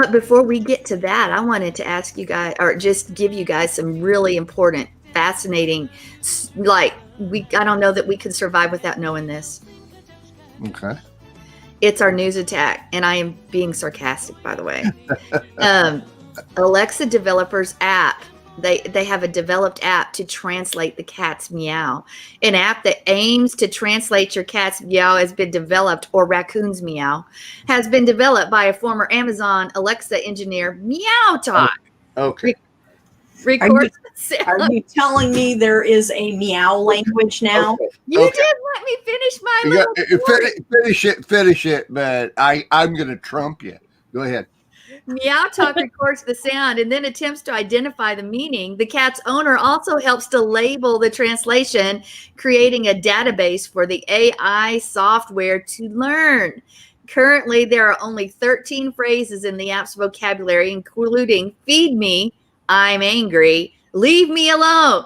But before we get to that, I wanted to ask you guys, or just give you guys some really important, fascinating, like I don't know that we could survive without knowing this. Okay. It's our news attack, and I am being sarcastic, by the way. um, Alexa developers app. They have a developed app to translate the cat's meow. An app that aims to translate your cat's meow has been developed, or raccoon's meow, has been developed by a former Amazon Alexa engineer. Meow Talk. Okay. Records Are you telling me there is a meow language now? Okay. You did let me finish my little story. Finish it, but I'm going to trump you. Go ahead. Meow Talk records the sound and then attempts to identify the meaning. The cat's owner also helps to label the translation, creating a database for the AI software to learn. Currently, there are only 13 phrases in the app's vocabulary, including feed me, I'm angry, leave me alone.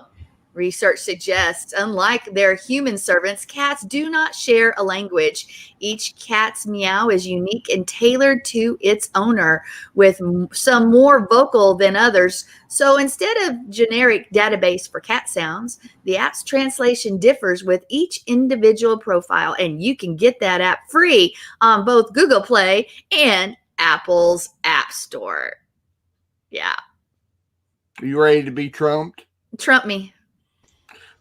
Research suggests, unlike their human servants, cats do not share a language. Each cat's meow is unique and tailored to its owner, with some more vocal than others. So instead of generic database for cat sounds, the app's translation differs with each individual profile, and you can get that app free on both Google Play and Apple's App Store. Yeah. Are you ready to be trumped? Trump me.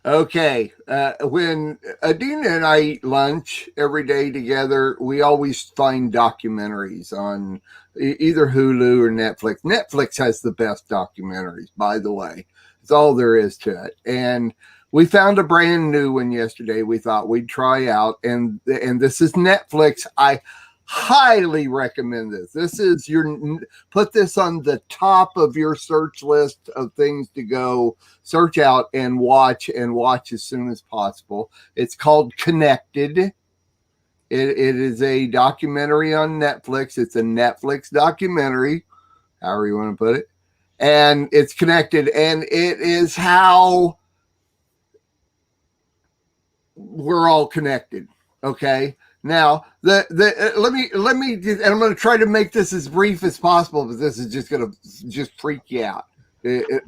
Okay. When Adina and I eat lunch every day together, we always find documentaries on either Hulu or Netflix. Netflix has the best documentaries, by the way. It's all there is to it. And we found a brand new one yesterday we thought we'd try out. And this is Netflix. I highly recommend this. This is put this on the top of your search list of things to go search out and watch as soon as possible. It's called Connected. It is a documentary on Netflix. It's a Netflix documentary, however you want to put it. And it's connected, and it is how we're all connected. Okay. Now, let me, and I'm going to try to make this as brief as possible, but this is just going to freak you out.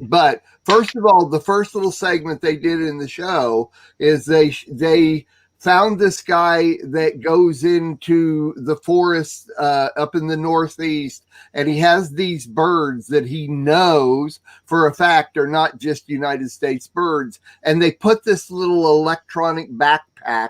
But first of all, the first little segment they did in the show is they found this guy that goes into the forest up in the Northeast, and he has these birds that he knows for a fact are not just United States birds, and they put this little electronic backpack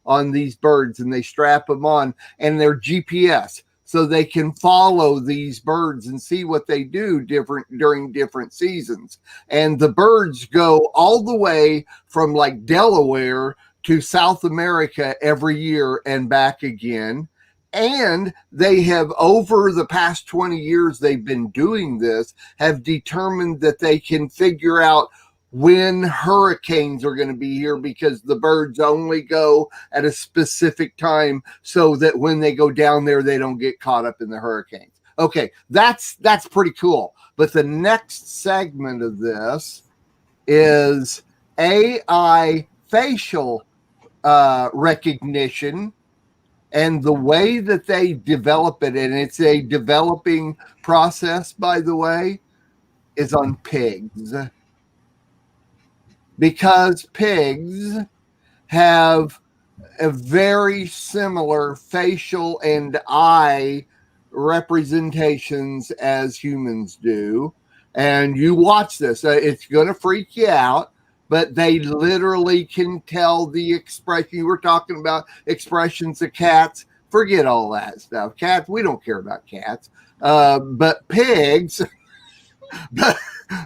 on these birds, and they strap them on, and they're GPS, so they can follow these birds and see what they do during different seasons. And the birds go all the way from like Delaware to South America every year and back again. And they have, over the past 20 years they've been doing this, have determined that they can figure out when hurricanes are going to be here, because the birds only go at a specific time so that when they go down there, they don't get caught up in the hurricanes. Okay, that's pretty cool. But the next segment of this is AI facial recognition and the way that they develop it. And it's a developing process, by the way, is on pigs. Because pigs have a very similar facial and eye representations as humans do. And you watch this, it's going to freak you out, but they literally can tell the expression. You were talking about expressions of cats. Forget all that stuff. Cats, we don't care about cats. But pigs...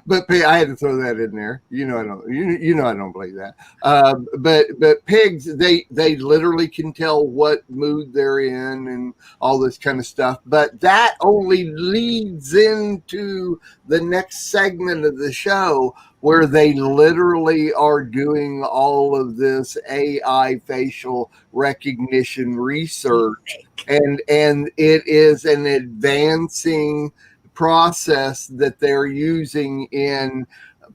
But I had to throw that in there. You know I don't believe that. But pigs, they literally can tell what mood they're in and all this kind of stuff. But that only leads into the next segment of the show, where they literally are doing all of this AI facial recognition research, and it is an advancing process that they're using in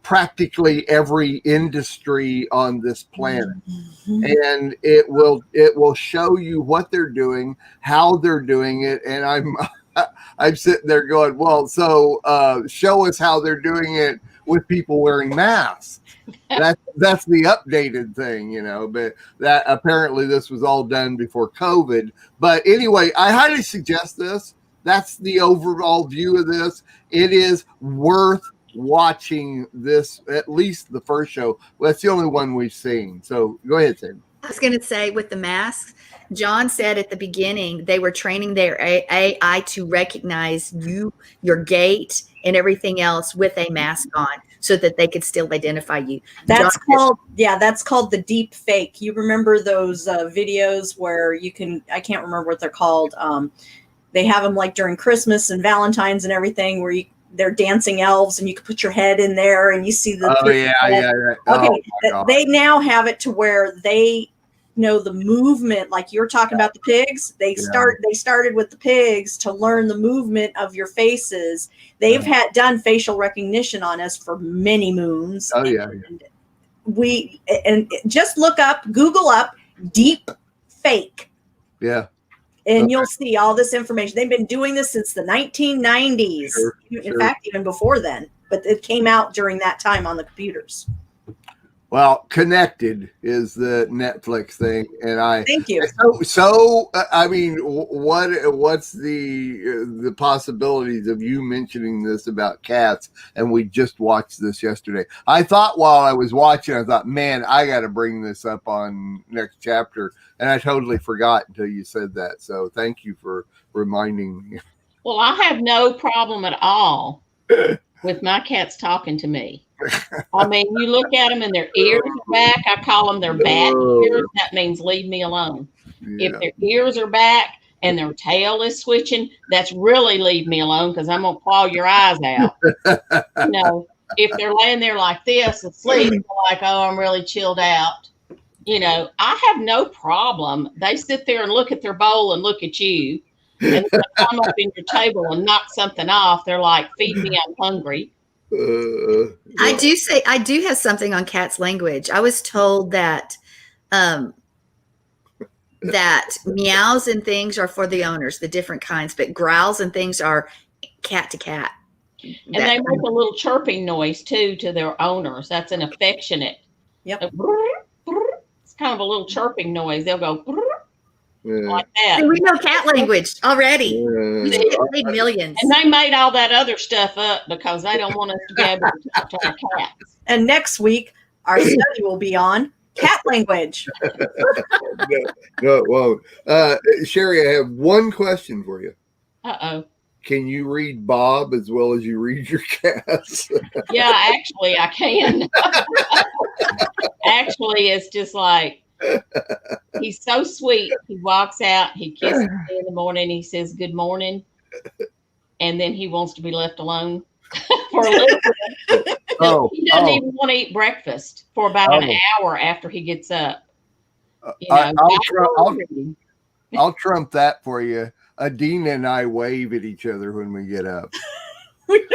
practically every industry on this planet. Mm-hmm. And it will show you what they're doing, how they're doing it. And I'm sitting there going, well, so show us how they're doing it with people wearing masks. That's the updated thing, but that apparently this was all done before COVID. But anyway, I highly suggest this. That's the overall view of this. It is worth watching this, at least the first show. Well, that's the only one we've seen. So go ahead, Sam. I was going to say with the masks, John said at the beginning they were training their AI to recognize your gait, and everything else with a mask on, so that they could still identify you. That's called the deep fake. You remember those videos where you can, I can't remember what they're called. They have them like during Christmas and Valentine's and everything, where they're dancing elves and you can put your head in there and you see the. Oh yeah. Okay, they now have it to where they know the movement, like you're talking about the pigs. They started with the pigs to learn the movement of your faces. They've done facial recognition on us for many moons. Oh yeah. And just Google up deep fake. Yeah. And you'll see all this information. They've been doing this since the 1990s. In fact, even before then. But it came out during that time on the computers. Well, Connected is the Netflix thing, and thank you. So I mean, what's the possibilities of you mentioning this about cats? And we just watched this yesterday. I thought while I was watching, man, I got to bring this up on next chapter, and I totally forgot until you said that. So thank you for reminding me. Well, I have no problem at all with my cats talking to me. I mean, you look at them and their ears are back. I call them their bat ears. That means leave me alone. Yeah. If their ears are back and their tail is switching, that's really leave me alone, because I'm going to claw your eyes out. If they're laying there like this asleep, like, oh, I'm really chilled out. I have no problem. They sit there and look at their bowl and look at you. And they come up in your table and knock something off. They're like, feed me, I'm hungry. I do have something on cats' language. I was told that that meows and things are for the owners, the different kinds, but growls and things are cat to cat. And they make a little chirping noise too to their owners. That's an affectionate. Yep. It's kind of a little chirping noise. They'll go like that. And we know cat language already. We should get paid millions. And they made all that other stuff up because they don't want us to be able to talk to our cats. And next week, our study will be on cat language. No, it won't. Sherry, I have one question for you. Uh-oh. Can you read Bob as well as you read your cats? Yeah, actually, I can. Actually, it's just like, he's so sweet. He walks out, he kisses me in the morning, he says good morning, and then he wants to be left alone for a little bit. He doesn't even want to eat breakfast for about an hour after he gets up. I'll trump that for you. Adina and I wave at each other when we get up. We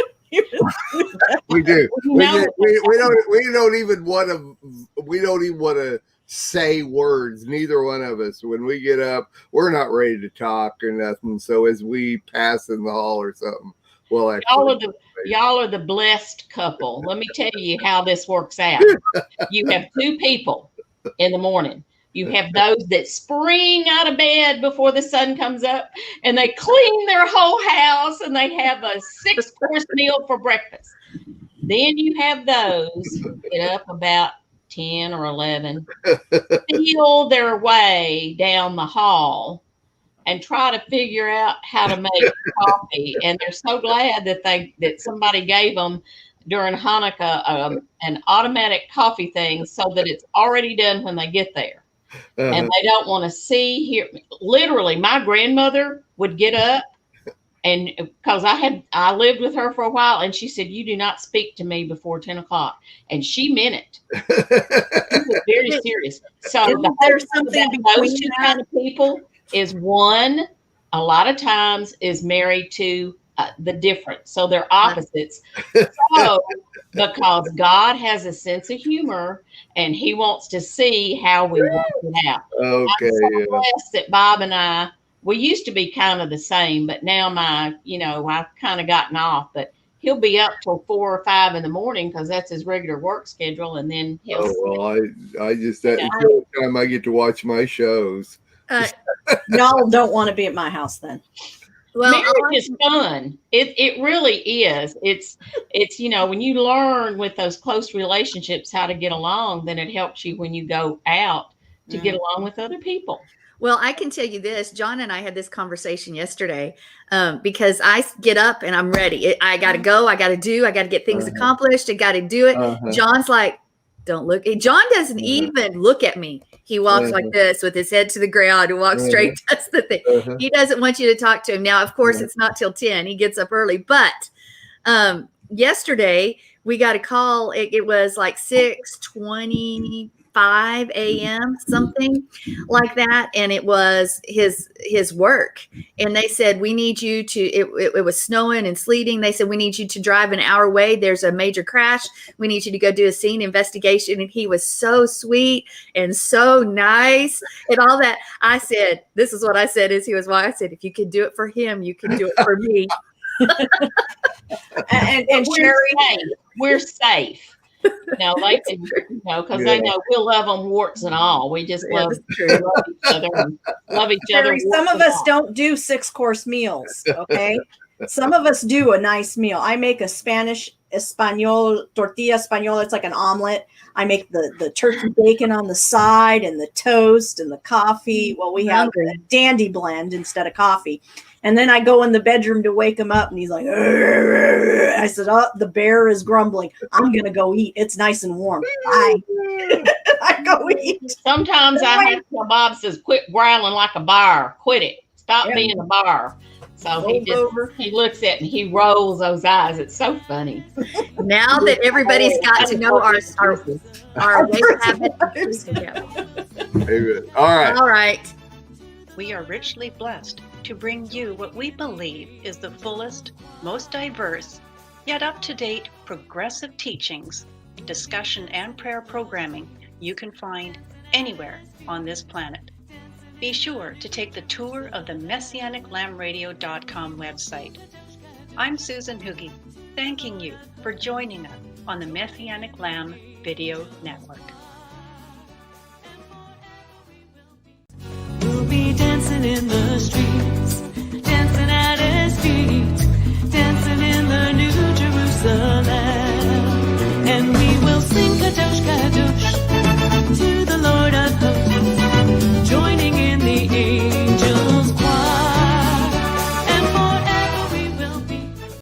do. We don't even want to say words. Neither one of us. When we get up, we're not ready to talk or nothing. So as we pass in the hall or something, well, y'all are the blessed couple. Let me tell you how this works out. You have two people in the morning. You have those that spring out of bed before the sun comes up, and they clean their whole house, and they have a 6-course meal for breakfast. Then you have those who get up about 10 or 11, feel their way down the hall and try to figure out how to make coffee. And they're so glad that somebody gave them during Hanukkah an automatic coffee thing so that it's already done when they get there. And they don't want to hear. Literally, my grandmother would get up, and because I lived with her for a while, and she said, "You do not speak to me before 10 o'clock," and she meant it. She was very serious. So there's something those two kind of people is one. A lot of times is married to the different, so they're opposites. So because God has a sense of humor and He wants to see how we work it out. Okay. I'm so blessed that Bob and I we used to be kind of the same, but now I've kind of gotten off. But he'll be up till 4 or 5 in the morning because that's his regular work schedule, and then he'll. Oh well, I just that's the only time I get to watch my shows. Y'all don't want to be at my house then. Well, marriage is fun. It really is. It's when you learn with those close relationships how to get along, then it helps you when you go out to get along with other people. Well, I can tell you this. John and I had this conversation yesterday because I get up and I'm ready. I got to go. I got to get things accomplished. I got to do it. John's like, don't look. John doesn't even look at me. He walks like this with his head to the ground and walks straight. That's the thing. He doesn't want you to talk to him. Now, of course, it's not till 10. He gets up early. But yesterday, we got a call. It was like 6:25 a.m., something like that. And it was his work. And they said, we need you to, it was snowing and sleeting. They said, we need you to drive an hour away. There's a major crash. We need you to go do a scene investigation. And he was so sweet and so nice and all that. I said, this is what I said as he was walking. I said, if you could do it for him, you can do it for me. and Sherry, we're safe. They can, because they know we'll love them warts and all. We just love each other. Love each other. Some of us don't do 6-course meals. Okay, some of us do a nice meal. I make a Spanish Espanol tortilla española. It's like an omelet. I make the turkey bacon on the side and the toast and the coffee. Well, we have a dandy blend instead of coffee. And then I go in the bedroom to wake him up, and he's like, "Arr." I said, oh, the bear is grumbling. I'm going to go eat. It's nice and warm. Bye. I go eat. Sometimes I have to, Bob says, quit growling like a bar. Quit it. Stop being a bar. So he looks at me, he rolls those eyes. It's so funny. Now that everybody's got to know our way habits. All right. We are richly blessed to bring you what we believe is the fullest, most diverse, yet up-to-date progressive teachings, discussion, and prayer programming you can find anywhere on this planet. Be sure to take the tour of the MessianicLambRadio.com website. I'm Susan Hoogie, thanking you for joining us on the Messianic Lamb Video Network. We'll be dancing in the street.